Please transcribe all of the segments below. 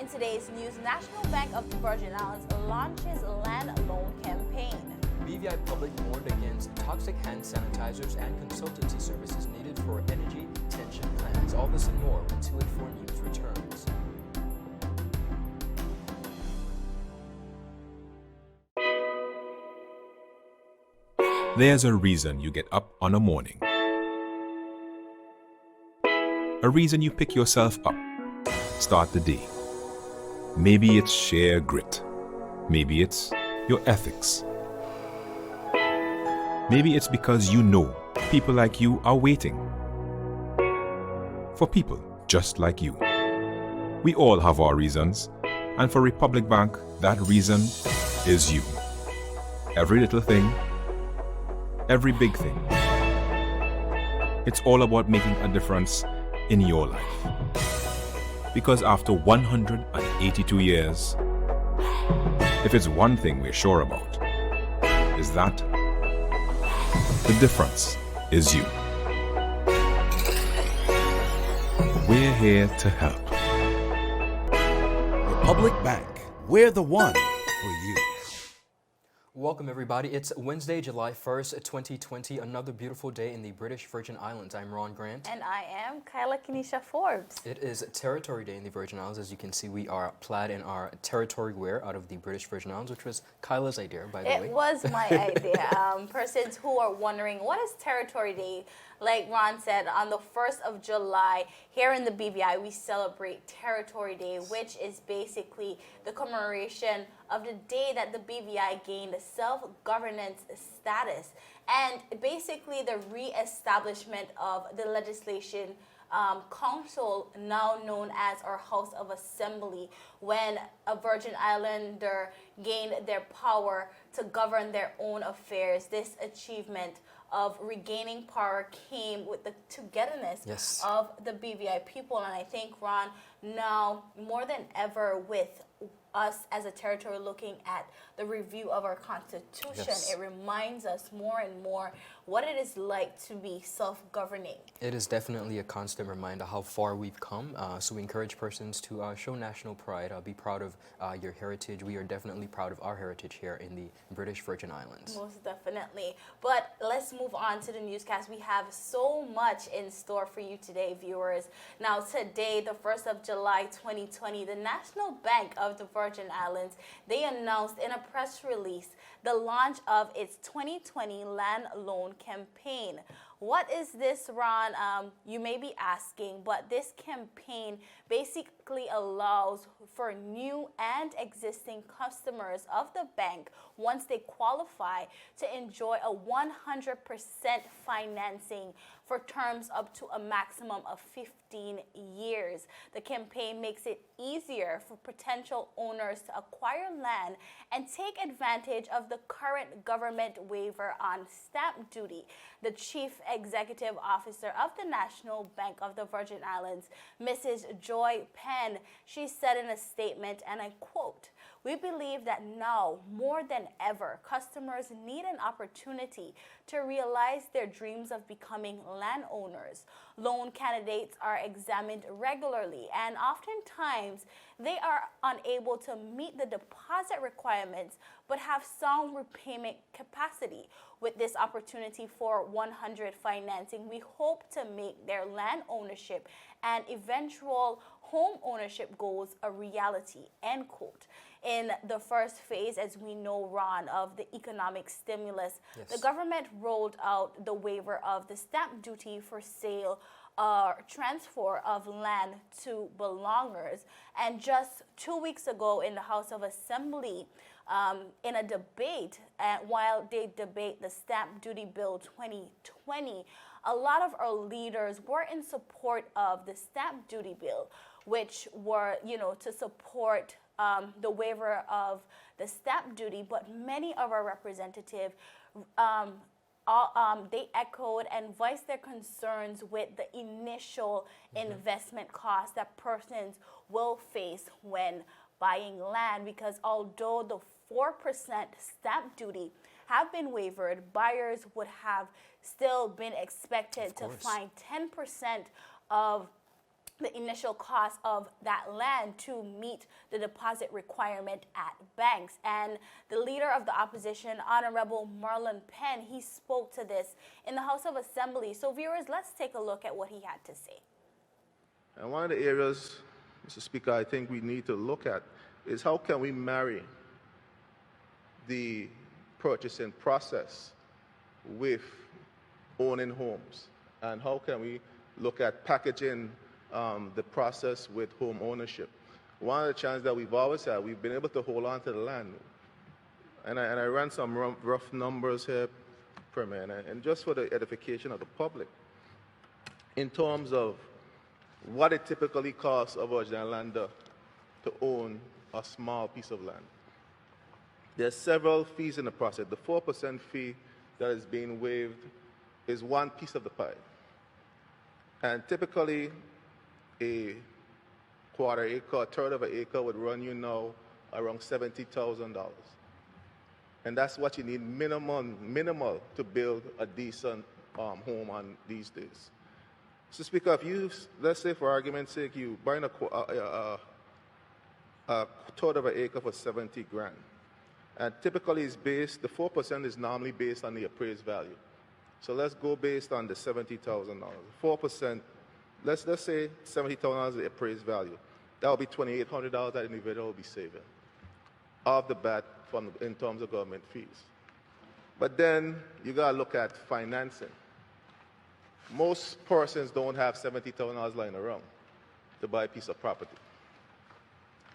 In today's news, National Bank of the Virgin Islands launches land loan campaign. BVI Public warned against toxic hand sanitizers and consultancy services needed for energy tension plans. All this and more when 284 News returns. There's a reason you get up on a morning. A reason you pick yourself up, start the day. Maybe it's sheer grit. Maybe it's your ethics. Maybe it's because you know people like you are waiting for people just like you. We all have our reasons, and for Republic Bank, that reason is you. Every little thing, every big thing. It's all about making a difference in your life. Because after 182 years, if it's one thing we're sure about, is that the difference is you. We're here to help. Republic Bank, we're the one for you. Welcome everybody. It's Wednesday, July 1st, 2020. Another beautiful day in the British Virgin Islands. I'm Ron Grant. And I am Kyla Kenesha Forbes. It is Territory Day in the Virgin Islands. As you can see, we are plaid in our territory wear out of the British Virgin Islands, which was Kyla's idea, by the way. It was my idea. Persons who are wondering, what is Territory Day? Like Ron said, on the 1st of July, here in the BVI, we celebrate Territory Day, which is basically the commemoration of the day that the BVI gained self-governance status and basically the re-establishment of the legislation council, now known as our House of Assembly, when a Virgin Islander gained their power to govern their own affairs. This achievement of regaining power came with the togetherness of the BVI people. And I think, Ron, now more than ever with us as a territory looking at the review of our constitution, it reminds us more and more what it is like to be self-governing. It is definitely a constant reminder how far we've come. So we encourage persons to show national pride, be proud of your heritage. We are definitely proud of our heritage here in the British Virgin Islands. Most definitely. But let's move on to the newscast. We have so much in store for you today, viewers. Now today, the 1st of July 2020, the National Bank of the Virgin Islands, they announced in a press release the launch of its 2020 land loan campaign. What is this, Ron? You may be asking, but this campaign basically allows for new and existing customers of the bank, once they qualify, to enjoy a 100% financing for terms up to a maximum of 15 years. The campaign makes it easier for potential owners to acquire land and take advantage of the current government waiver on stamp duty. The Chief Executive Officer of the National Bank of the Virgin Islands, Mrs. Joy Penn, she said in a statement, and I quote, "We believe that now, more than ever, customers need an opportunity to realize their dreams of becoming landowners. Loan candidates are examined regularly, and oftentimes they are unable to meet the deposit requirements but have sound repayment capacity. With this opportunity for 100 financing, we hope to make their land ownership and eventual home ownership goals a reality," end quote. In the first phase, as we know, Ron, of the economic stimulus, the government rolled out the waiver of the stamp duty for sale or transfer of land to belongers. And just 2 weeks ago in the House of Assembly, in a debate, while they debate the Stamp Duty Bill 2020, a lot of our leaders were in support of the Stamp Duty Bill, which were, to support the waiver of the stamp duty. But many of our representatives, they echoed and voiced their concerns with the initial investment costs that persons will face when buying land, because although the 4% stamp duty have been waived, buyers would have still been expected to find 10% of the initial cost of that land to meet the deposit requirement at banks. And the leader of the opposition, Honorable Marlon Penn, he spoke to this in the House of Assembly. So viewers, let's take a look at what he had to say. And one of the areas, Mr. Speaker, I think we need to look at is how can we marry the purchasing process with owning homes, and how can we look at packaging the process with home ownership. One of the challenges that we've always had, we've been able to hold on to the land. And I ran some rough numbers here per minute, and just for the edification of the public, in terms of what it typically costs a Virgin Islander to own a small piece of land. There's several fees in the process. The 4% fee that is being waived is one piece of the pie. And typically, a quarter acre, a third of an acre would run you now around $70,000. And that's what you need minimal to build a decent home on these days. So Speaker, if you, let's say for argument's sake, you buy a third of an acre for 70 grand. And typically it's based, the 4% is normally based on the appraised value. So let's go based on the $70,000. 4%, let's say $70,000 is the appraised value. That will be $2,800 that individual will be saving off the bat in terms of government fees. But then you got to look at financing. Most persons don't have $70,000 lying around to buy a piece of property.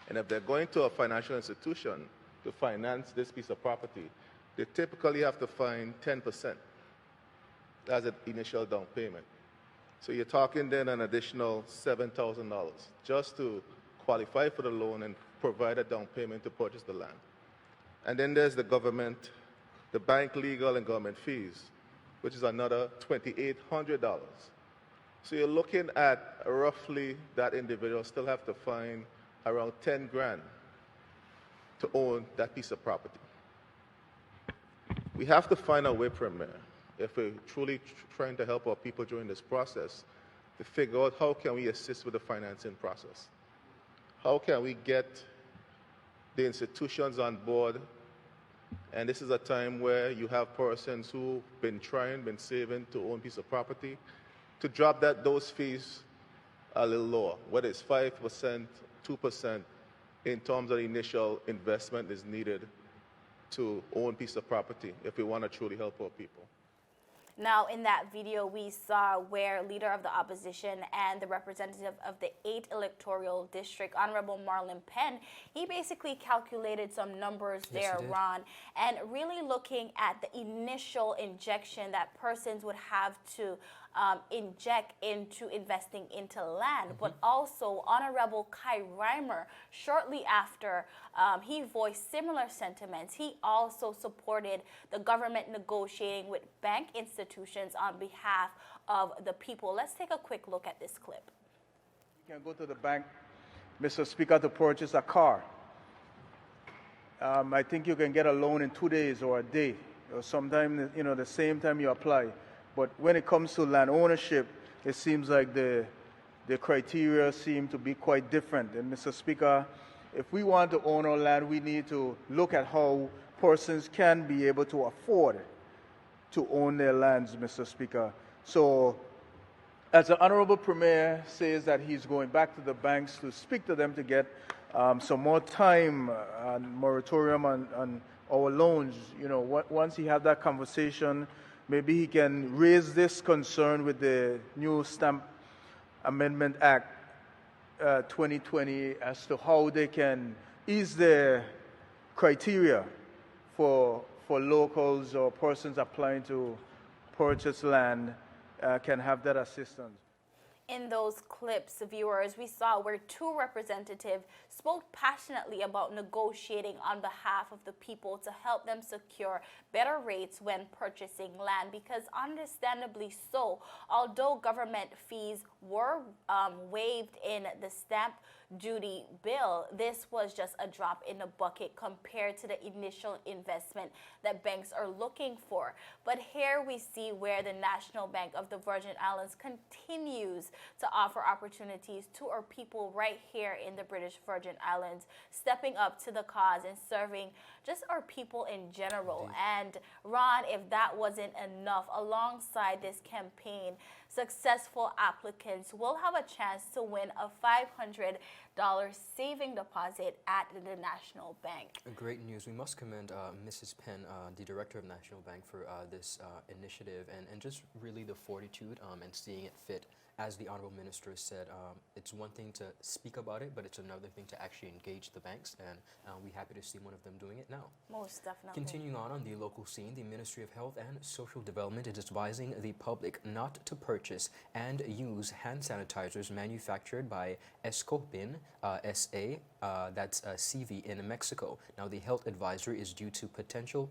And if they're going to a financial institution to finance this piece of property, they typically have to find 10% as an initial down payment. So you're talking then an additional $7,000 just to qualify for the loan and provide a down payment to purchase the land. And then there's the government, the bank legal and government fees, which is another $2,800. So you're looking at roughly that individual still have to find around 10 grand to own that piece of property. We have to find a way, Premier, if we're truly trying to help our people during this process, to figure out how can we assist with the financing process. How can we get the institutions on board? And this is a time where you have persons who've been saving to own a piece of property, to drop those fees a little lower, whether it's 5%, 2%, in terms of the initial investment is needed to own a piece of property if we want to truly help our people. Now, in that video, we saw where leader of the opposition and the representative of the 8th electoral district, Honorable Marlon Penn, he basically calculated some numbers there, Ron, and really looking at the initial injection that persons would have to inject into investing into land. But also, Honorable Kai Reimer, shortly after he voiced similar sentiments, he also supported the government negotiating with bank institutions on behalf of the people. Let's take a quick look at this clip. You can go to the bank, Mr. Speaker, to purchase a car. I think you can get a loan in 2 days or a day, or sometime, the same time you apply. But when it comes to land ownership, it seems like the criteria seem to be quite different. And Mr. Speaker, if we want to own our land, we need to look at how persons can be able to afford to own their lands, Mr. Speaker. So, as the Honorable Premier says that he's going back to the banks to speak to them to get some more time and moratorium on our loans, once he had that conversation, maybe he can raise this concern with the new Stamp Amendment Act 2020 as to how they can ease the criteria for locals or persons applying to purchase land can have that assistance. In those clips, viewers, we saw where two representatives spoke passionately about negotiating on behalf of the people to help them secure better rates when purchasing land, because understandably so, although government fees were waived in the stamp duty bill, this was just a drop in the bucket compared to the initial investment that banks are looking for. But here we see where the National Bank of the Virgin Islands continues to offer opportunities to our people right here in the British Virgin Islands, stepping up to the cause and serving just our people in general. And Ron, if that wasn't enough, alongside this campaign, successful applicants will have a chance to win a $500 saving deposit at the National Bank. Great news. We must commend Mrs. Penn, the Director of National Bank, for this initiative and just really the fortitude and seeing it fit. As the Honorable Minister said, it's one thing to speak about it, but it's another thing to actually engage the banks, and we're happy to see one of them doing it now. Most definitely. Continuing on the local scene, the Ministry of Health and Social Development is advising the public not to purchase and use hand sanitizers manufactured by Escopin SA, that's CV in Mexico. Now, the health advisory is due to potential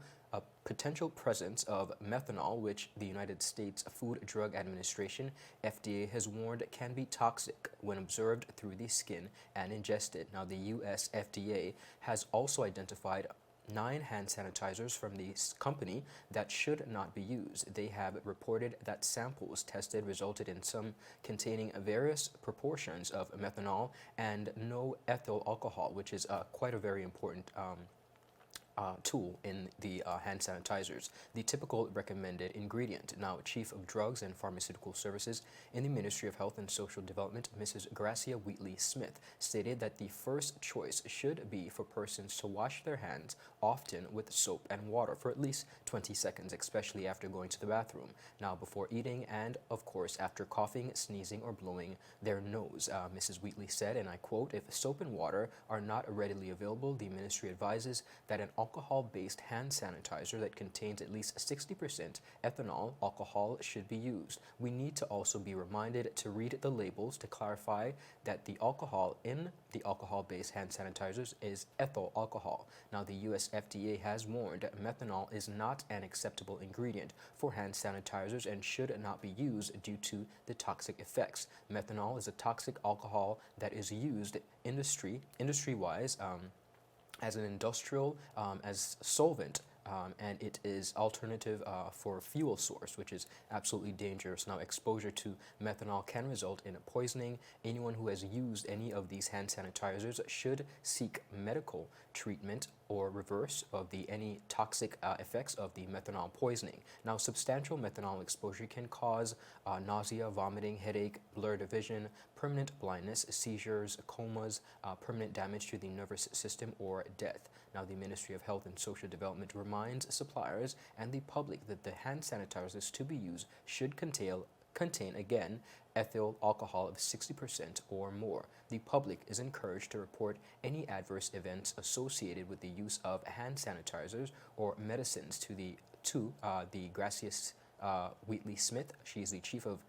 presence of methanol, which the United States Food and Drug Administration, FDA, has warned can be toxic when observed through the skin and ingested. Now, the US FDA has also identified 9 hand sanitizers from the company that should not be used. They have reported that samples tested resulted in some containing various proportions of methanol and no ethyl alcohol, which is quite a very important tool in the hand sanitizers. The typical recommended ingredient. Now, Chief of Drugs and Pharmaceutical Services in the Ministry of Health and Social Development, Mrs. Gracia Wheatley Smith, stated that the first choice should be for persons to wash their hands often with soap and water for at least 20 seconds, especially after going to the bathroom. Now, before eating and, of course, after coughing, sneezing, or blowing their nose. Mrs. Wheatley said, and I quote, "If soap and water are not readily available, the ministry advises that an alcohol-based hand sanitizer that contains at least 60% ethanol alcohol should be used. We need to also be reminded to read the labels to clarify that the alcohol in the alcohol-based hand sanitizers is ethyl alcohol." Now, the US FDA has warned methanol is not an acceptable ingredient for hand sanitizers and should not be used due to the toxic effects. Methanol is a toxic alcohol that is used industry-wise as an industrial, as solvent, and it is alternative for fuel source, which is absolutely dangerous. Now, exposure to methanol can result in poisoning. Anyone who has used any of these hand sanitizers should seek medical treatment or reverse of any toxic effects of the methanol poisoning. Now, substantial methanol exposure can cause nausea, vomiting, headache, blurred vision, permanent blindness, seizures, comas, permanent damage to the nervous system, or death. Now, the Ministry of Health and Social Development reminds suppliers and the public that the hand sanitizers to be used should contain again, ethyl alcohol of 60% or more. The public is encouraged to report any adverse events associated with the use of hand sanitizers or medicines to the Gracia Wheatley Smith. She is the Chief of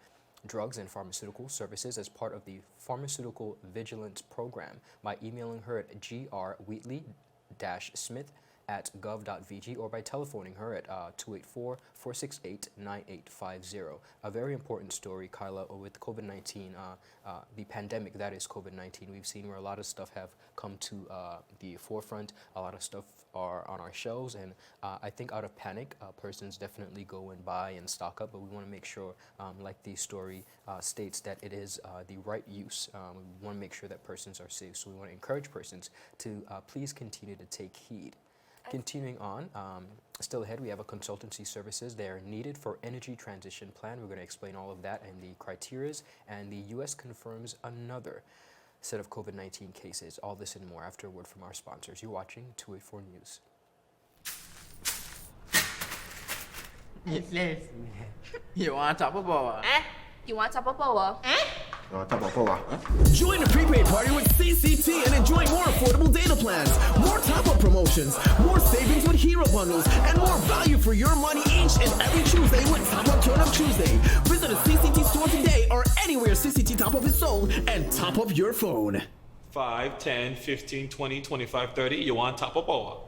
Drugs and Pharmaceutical Services as part of the Pharmaceutical Vigilance Program by emailing her at grwheatley-smith@gov.vg or by telephoning her at 284-468-9850. A very important story, Kyla, with COVID-19, the pandemic that is COVID-19. We've seen where a lot of stuff have come to the forefront. A lot of stuff are on our shelves, and I think out of panic, persons definitely go and buy and stock up, but we want to make sure, like the story states, that it is the right use. We want to make sure that persons are safe, so we want to encourage persons to please continue to take heed. Continuing on, still ahead, we have a consultancy services. They are needed for energy transition plan. We're going to explain all of that and the criterias, and the U.S. confirms another set of COVID-19 cases. All this and more after a word from our sponsors. You're watching 284 News. Yes. You want top of power? You want top of power? Join the prepaid party with CCT and enjoy more affordable data plans, more top-up promotions, more savings with hero bundles, and more value for your money each and every Tuesday with Top Up Turn Up Tuesday. Visit a CCT store today or anywhere CCT Top Up is sold and top up your phone. 5, 10, 15, 20, 25, 30. You want top of power?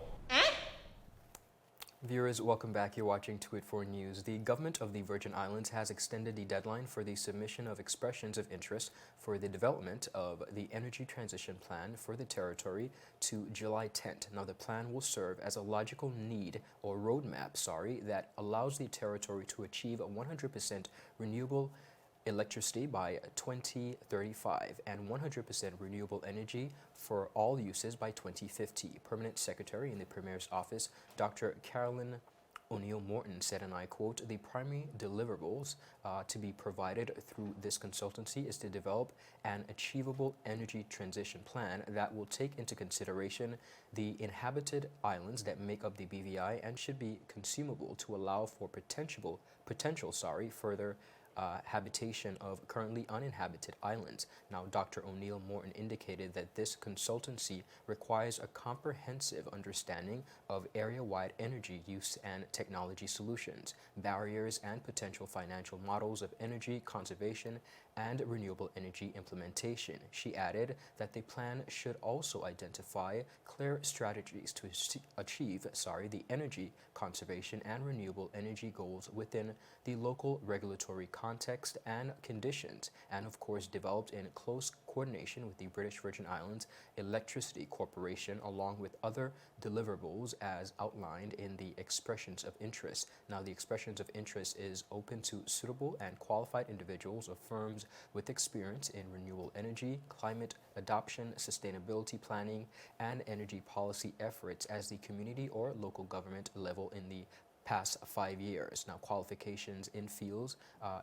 Viewers, welcome back. You're watching 284 News. The government of the Virgin Islands has extended the deadline for the submission of expressions of interest for the development of the energy transition plan for the territory to July 10th. Now, the plan will serve as a logical need or roadmap, that allows the territory to achieve a 100% renewable electricity by 2035 and 100% renewable energy for all uses by 2050. Permanent Secretary in the Premier's office, Dr. Carolyn O'Neill Morton said, and I quote, "The primary deliverables to be provided through this consultancy is to develop an achievable energy transition plan that will take into consideration the inhabited islands that make up the BVI and should be consumable to allow for potential further habitation of currently uninhabited islands." Now, Dr. O'Neill Morton indicated that this consultancy requires a comprehensive understanding of area-wide energy use and technology solutions, barriers and potential financial models of energy conservation and renewable energy implementation. She added that the plan should also identify clear strategies to achieve the energy conservation and renewable energy goals within the local regulatory context and conditions, and of course developed in close coordination with the British Virgin Islands Electricity Corporation, along with other deliverables as outlined in the expressions of interest. Now, the expressions of interest is open to suitable and qualified individuals or firms with experience in renewable energy, climate adoption, sustainability planning, and energy policy efforts as the community or local government level in the past 5 years. Now, qualifications in fields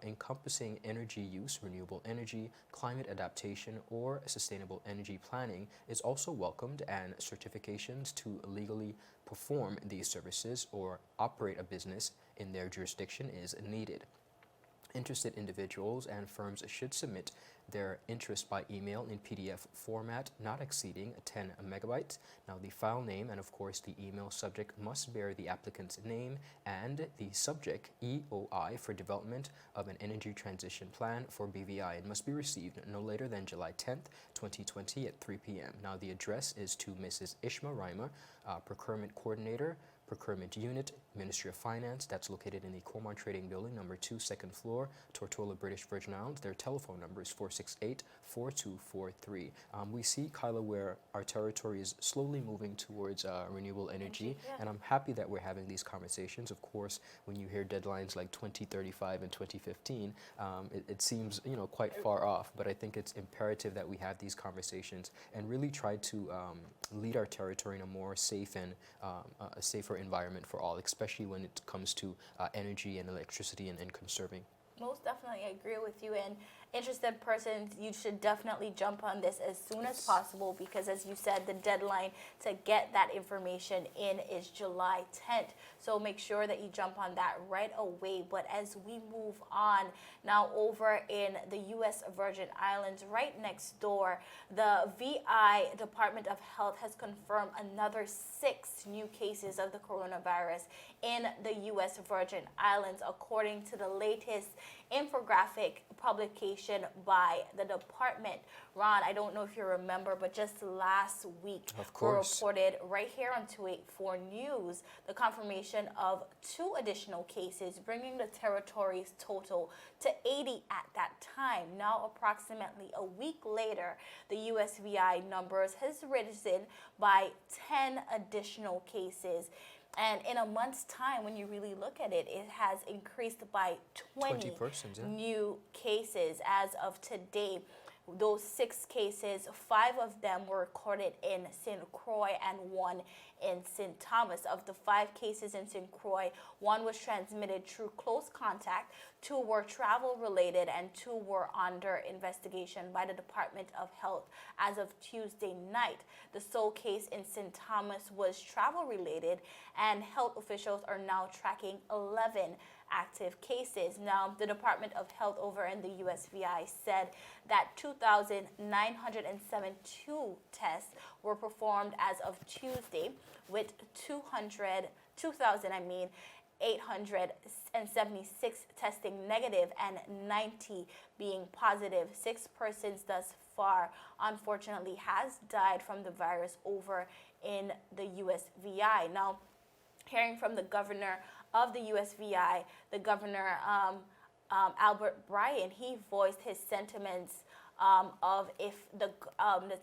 encompassing energy use, renewable energy, climate adaptation, or sustainable energy planning is also welcomed, and certifications to legally perform these services or operate a business in their jurisdiction is needed. Interested individuals and firms should submit their interest by email in PDF format not exceeding 10 megabytes. Now, the file name and of course the email subject must bear the applicant's name and the subject EOI for development of an energy transition plan for BVI, and must be received no later than July 10th, 2020 at 3 p.m. Now, the address is to Mrs. Ishma Reimer, Procurement Coordinator, Procurement Unit, Ministry of Finance. That's located in the Cormont Trading Building, number 2, second floor, Tortola, British Virgin Islands. Their telephone number is 468-4243. We see, Kyla, where our territory is slowly moving towards renewable energy, and I'm happy that we're having these conversations. Of course, when you hear deadlines like 2035 and 2015, it seems, quite far off, but I think it's imperative that we have these conversations and really try to lead our territory in a more safe and a safer environment for all, especially when it comes to energy and electricity and conserving. Most definitely, I agree with you. And interested persons, you should definitely jump on this as soon as possible, because as you said, the deadline to get that information in is July 10th. So make sure that you jump on that right away. But as we move on now over in the U.S. Virgin Islands, right next door, the VI Department of Health has confirmed another 6 new cases of the coronavirus in the U.S. Virgin Islands, according to the latest infographic publication by the department. Ron, I don't know if you remember, but just last week we reported right here on 284 News the confirmation of 2 additional cases, bringing the territory's total to 80 at that time. Now, approximately a week later, the USVI numbers has risen by 10 additional cases. And in a month's time, when you really look at it, it has increased by 20 persons, new cases as of today. Those 6 cases, 5 of them were recorded in St. Croix and 1 in St. Thomas. Of the 5 cases in St. Croix, 1 was transmitted through close contact, 2 were travel related, and 2 were under investigation by the Department of Health as of Tuesday night. The sole case in St. Thomas was travel related, and health officials are now tracking 11 active cases. Now, the Department of Health over in the USVI said that 2,972 tests were performed as of Tuesday, with 876 testing negative and 90 being positive. 6 persons thus far, unfortunately, has died from the virus over in the USVI. Now, hearing from the governor of the USVI, the governor Albert Bryan, he voiced his sentiments of if the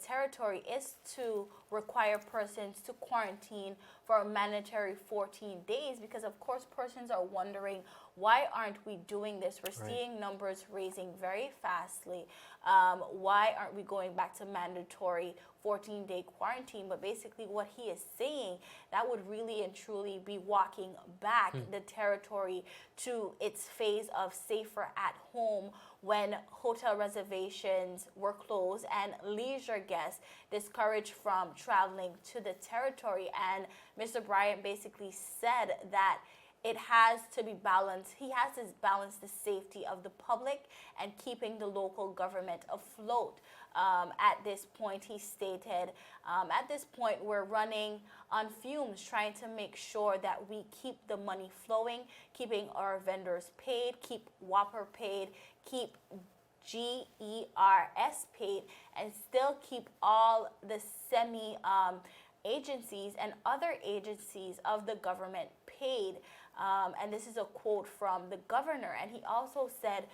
territory is to require persons to quarantine for a mandatory 14 days, because of course persons are wondering, why aren't we doing this? We're seeing numbers raising very fastly. Why aren't we going back to mandatory 14-day quarantine? But basically what he is saying, that would really and truly be walking back the territory to its phase of safer at home, when hotel reservations were closed and leisure guests discouraged from traveling to the territory. And Mr. Bryant basically said that it has to be balanced. He has to balance the safety of the public and keeping the local government afloat. At this point, he stated, at this point, we're running on fumes, trying to make sure that we keep the money flowing, keeping our vendors paid, keep Whopper paid, keep GERS paid, and still keep all the agencies and other agencies of the government paid. And this is a quote from the governor. And he also said,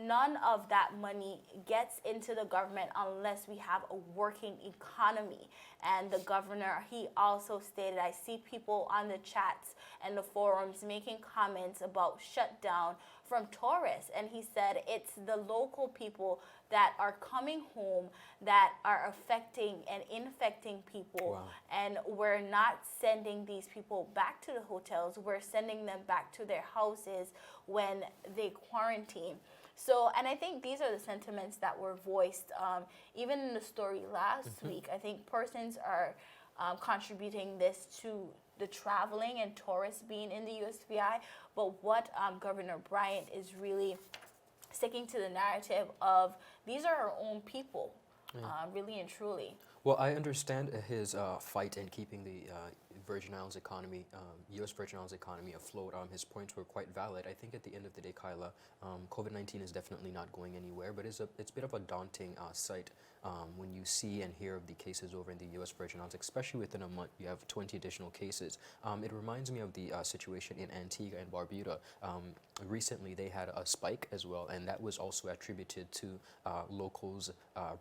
none of that money gets into the government unless we have a working economy. And the governor, he also stated, I see people on the chats and the forums making comments about shutdown from tourists. And he said it's the local people that are coming home that are affecting and infecting people. Wow. And we're not sending these people back to the hotels. We're sending them back to their houses when they quarantine. So, and I think these are the sentiments that were voiced even in the story last week. I think persons are contributing this to the traveling and tourists being in the USVI. But what Governor Bryant is really sticking to the narrative of, these are our own people, really and truly. Well, I understand his fight in keeping the Virgin Islands economy, U.S. Virgin Islands economy afloat. His points were quite valid. I think at the end of the day, Kyla, COVID-19 is definitely not going anywhere, but it's a bit of a daunting sight when you see and hear of the cases over in the U.S. Virgin Islands, especially within a month, you have 20 additional cases. It reminds me of the situation in Antigua and Barbuda. Recently, they had a spike as well, and that was also attributed to locals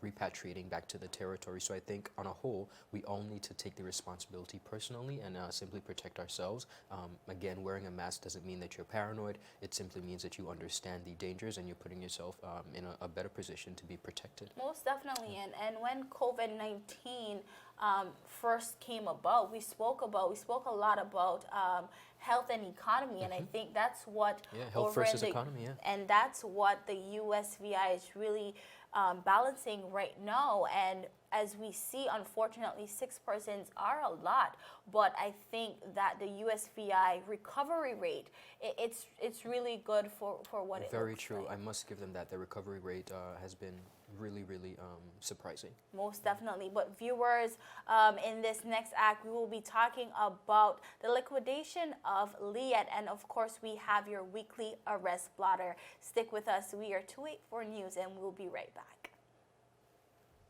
repatriating back to the territory. So I think on a whole, we all need to take the responsibility personally and simply protect ourselves. Again, wearing a mask doesn't mean that you're paranoid. It simply means that you understand the dangers and you're putting yourself in a better position to be protected. Most definitely. And when COVID-19 first came about, we spoke a lot about health and economy, and I think that's what health versus economy, and that's what the USVI is really balancing right now. And as we see, unfortunately, 6 persons are a lot, but I think that the USVI recovery rate, it's really good for what it looks like. Very true. I must give them that. The recovery rate has been really, really surprising. Most definitely. But viewers, in this next act, we will be talking about the liquidation of LIAT. And of course, we have your weekly arrest blotter. Stick with us. We are 284 News, and we'll be right back.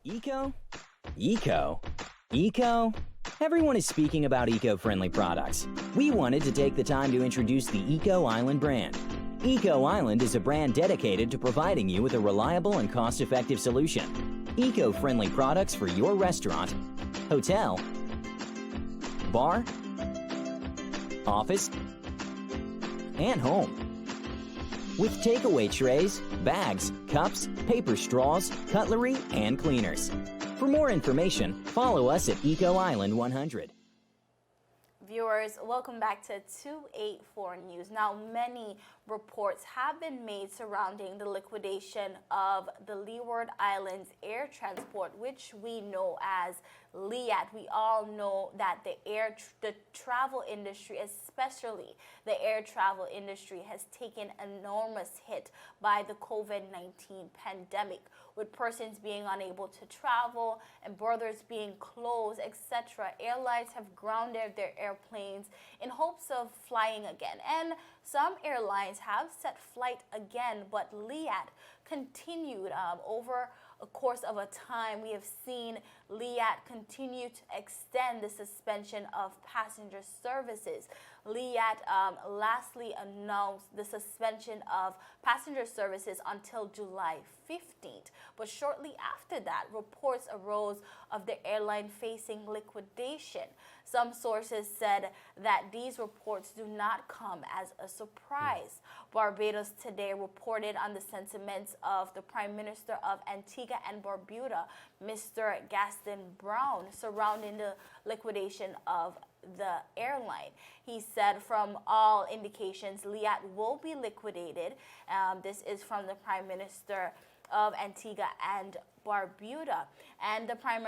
Eco? Eco? Eco? Everyone is speaking about eco-friendly products. We wanted to take the time to introduce the Eco Island brand. Eco Island is a brand dedicated to providing you with a reliable and cost-effective solution. Eco-friendly products for your restaurant, hotel, bar, office, and home. With takeaway trays, bags, cups, paper straws, cutlery, and cleaners. For more information, follow us at Eco Island 100. Viewers, welcome back to 284 News. Now, many reports have been made surrounding the liquidation of the Leeward Islands Air Transport, which we know as LIAT. We all know that the travel industry, especially the air travel industry, has taken an enormous hit by the COVID-19 pandemic, with persons being unable to travel and borders being closed, etc. Airlines have grounded their airplanes in hopes of flying again. And some airlines have set flight again, but LIAT continued over a course of a time. We have seen LIAT continue to extend the suspension of passenger services. LIAT lastly announced the suspension of passenger services until July 15th. But shortly after that, reports arose of the airline facing liquidation. Some sources said that these reports do not come as a surprise. Barbados Today reported on the sentiments of the Prime Minister of Antigua and Barbuda, Mr. Gaston Brown, surrounding the liquidation of the airline. He said, from all indications, LIAT will be liquidated. This is from the Prime Minister of Antigua and Barbuda. And the Prime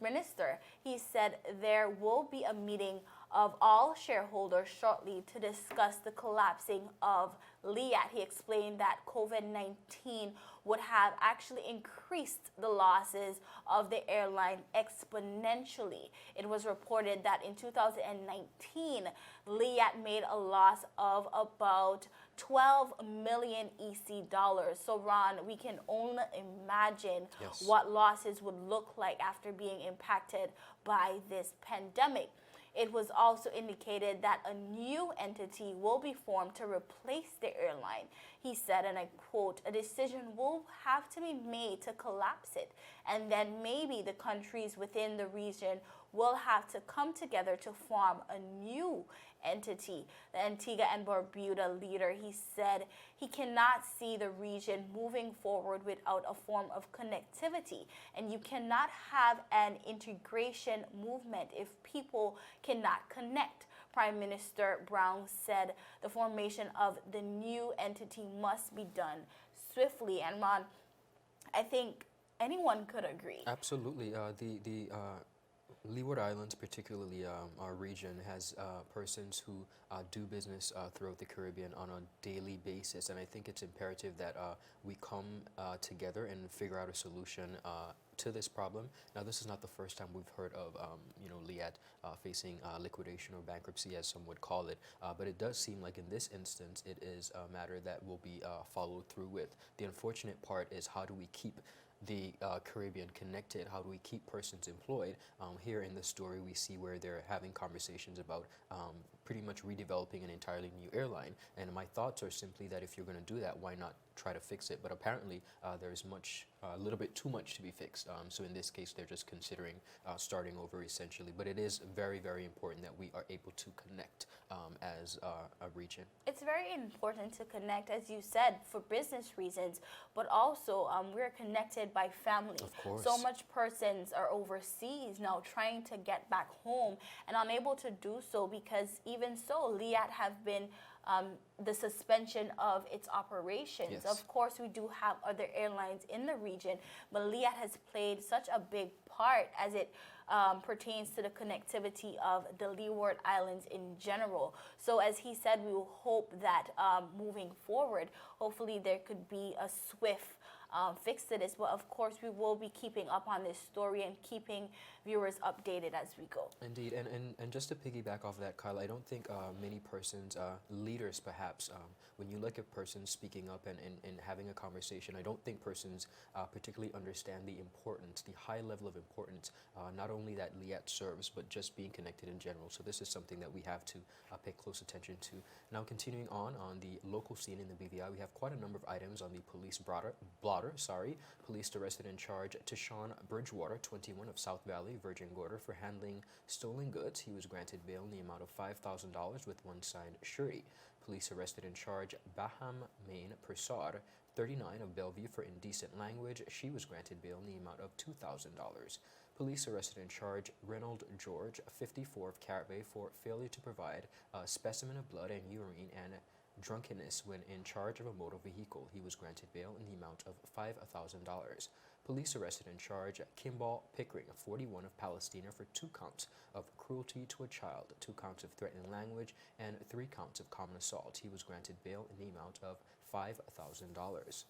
Minister, he said there will be a meeting of all shareholders shortly to discuss the collapsing of LIAT. He explained that COVID-19 would have actually increased the losses of the airline exponentially. It was reported that in 2019, LIAT made a loss of about 12 million EC dollars. So Ron, we can only imagine what losses would look like after being impacted by this pandemic. It was also indicated that a new entity will be formed to replace the airline. He said, and I quote, "A decision will have to be made to collapse it, and then maybe the countries within the region will have to come together to form a new entity." The Antigua and Barbuda leader, he said he cannot see the region moving forward without a form of connectivity, and you cannot have an integration movement if people cannot connect. Prime Minister Brown said the formation of the new entity must be done swiftly. And Ron, I think anyone could agree. Absolutely. The Leeward Islands, particularly our region, has persons who do business throughout the Caribbean on a daily basis, and I think it's imperative that we come together and figure out a solution to this problem. Now, this is not the first time we've heard of LIAT facing liquidation or bankruptcy, as some would call it, but it does seem like in this instance it is a matter that will be followed through with. The unfortunate part is, how do we keep the Caribbean connected? How do we keep persons employed? Here in the story, we see where they're having conversations about pretty much redeveloping an entirely new airline. And my thoughts are simply that if you're going to do that, why not try to fix it? But apparently, there's a little bit too much to be fixed. So in this case, they're just considering starting over essentially. But it is very, very important that we are able to connect as a region. It's very important to connect, as you said, for business reasons, but also we're connected by family. Of course. So much persons are overseas now trying to get back home and unable to do so because even so, LIAT have been the suspension of its operations. Yes. Of course, we do have other airlines in the region, but LIAT has played such a big part as it pertains to the connectivity of the Leeward Islands in general. So as he said, we will hope that moving forward, hopefully there could be a swift fix to this. But of course, we will be keeping up on this story and keeping viewers updated as we go. Indeed, and just to piggyback off that, Kyle, I don't think many persons, leaders perhaps, when you look at persons speaking up and having a conversation, I don't think persons particularly understand the importance, the high level of importance, not only that LIAT serves, but just being connected in general. So this is something that we have to pay close attention to. Now, continuing on the local scene in the BVI, we have quite a number of items on the police blotter. Police arrested and charged Tashawn Bridgewater, 21, of South Valley, Virgin Gorda, for handling stolen goods. He was granted bail in the amount of $5,000 with one signed surety. Police arrested and charged Baham Main Prasad, 39, of Bellevue, for indecent language. She was granted bail in the amount of $2,000. Police arrested and charged Reynold George, 54, of Carrot Bay, for failure to provide a specimen of blood and urine and drunkenness when in charge of a motor vehicle. He was granted bail in the amount of $5,000. Police arrested and charged Kimball Pickering, 41, of Palestina, for 2 counts of cruelty to a child, 2 counts of threatening language, and 3 counts of common assault. He was granted bail in the amount of $5,000.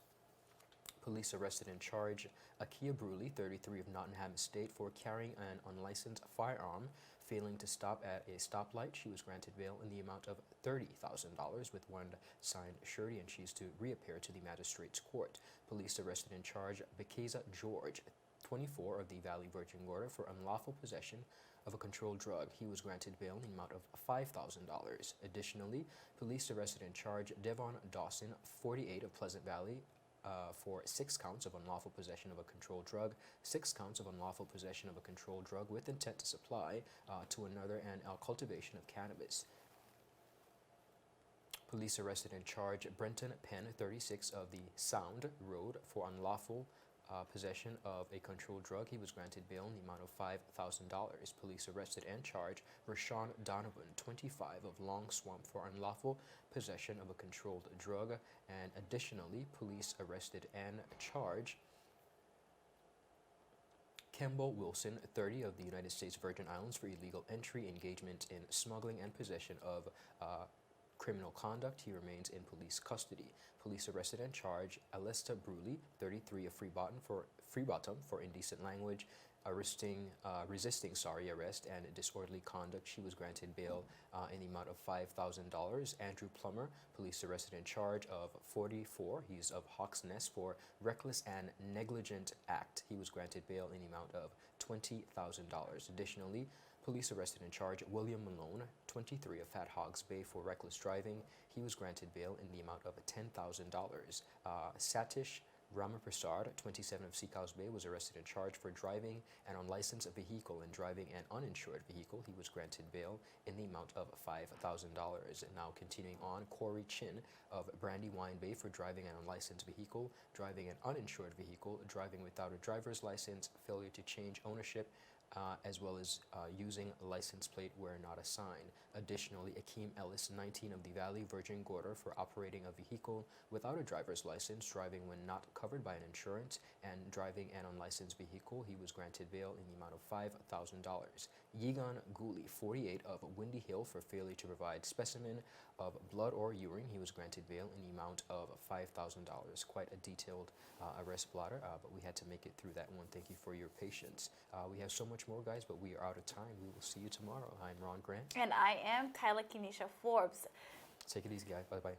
Police arrested and charged Akia Bruley, 33, of Nottingham Estate, for carrying an unlicensed firearm, Failing to stop at a stoplight, she was granted bail in the amount of $30,000 with one signed surety, and she is to reappear to the magistrate's court. Police arrested and charged Bekeza George, 24, of the Valley Virgin Gorda for unlawful possession of a controlled drug. He was granted bail in the amount of $5,000. Additionally, police arrested and charged Devon Dawson, 48, of Pleasant Valley, for 6 counts of unlawful possession of a controlled drug, 6 counts of unlawful possession of a controlled drug with intent to supply to another, and cultivation of cannabis. Police arrested and charged Brenton Penn, 36, of the Sound Road for unlawful possession of a controlled drug. He was granted bail in the amount of $5,000. Police arrested and charged Rashawn Donovan, 25, of Long Swamp for unlawful possession of a controlled drug. And additionally, police arrested and charged Kemble Wilson, 30, of the United States Virgin Islands for illegal entry, engagement in smuggling, and possession of criminal conduct. He remains in police custody. Police arrested and charged Alesta Bruley, 33, of Freebottom for indecent language, resisting arrest and disorderly conduct. She was granted bail in the amount of $5,000. Andrew Plummer, police arrested and charged of 44. He's of Hawks Nest for reckless and negligent act. He was granted bail in the amount of $20,000. Additionally, police arrested and charged William Malone, 23, of Fat Hogs Bay for reckless driving. He was granted bail in the amount of $10,000. Satish Ramaprasad, 27, of Seacows Bay, was arrested and charged for driving an unlicensed vehicle and driving an uninsured vehicle. He was granted bail in the amount of $5,000. Now continuing on, Corey Chin of Brandywine Bay for driving an unlicensed vehicle, driving an uninsured vehicle, driving without a driver's license, failure to change ownership, as well as using a license plate where not assigned. Additionally, Akeem Ellis, 19, of the Valley Virgin Gorda for operating a vehicle without a driver's license, driving when not covered by an insurance, and driving an unlicensed vehicle. He was granted bail in the amount of $5,000. Yigan Guli, 48, of Windy Hill for failure to provide specimen of blood or urine. He was granted bail in the amount of $5,000. Quite a detailed arrest blotter, but we had to make it through that one. Thank you for your patience. We have so much more, guys, but we are out of time. We will see you tomorrow. I'm Ron Grant. And I am Kyla Kenesha Forbes. Take it easy, guys. Bye-bye.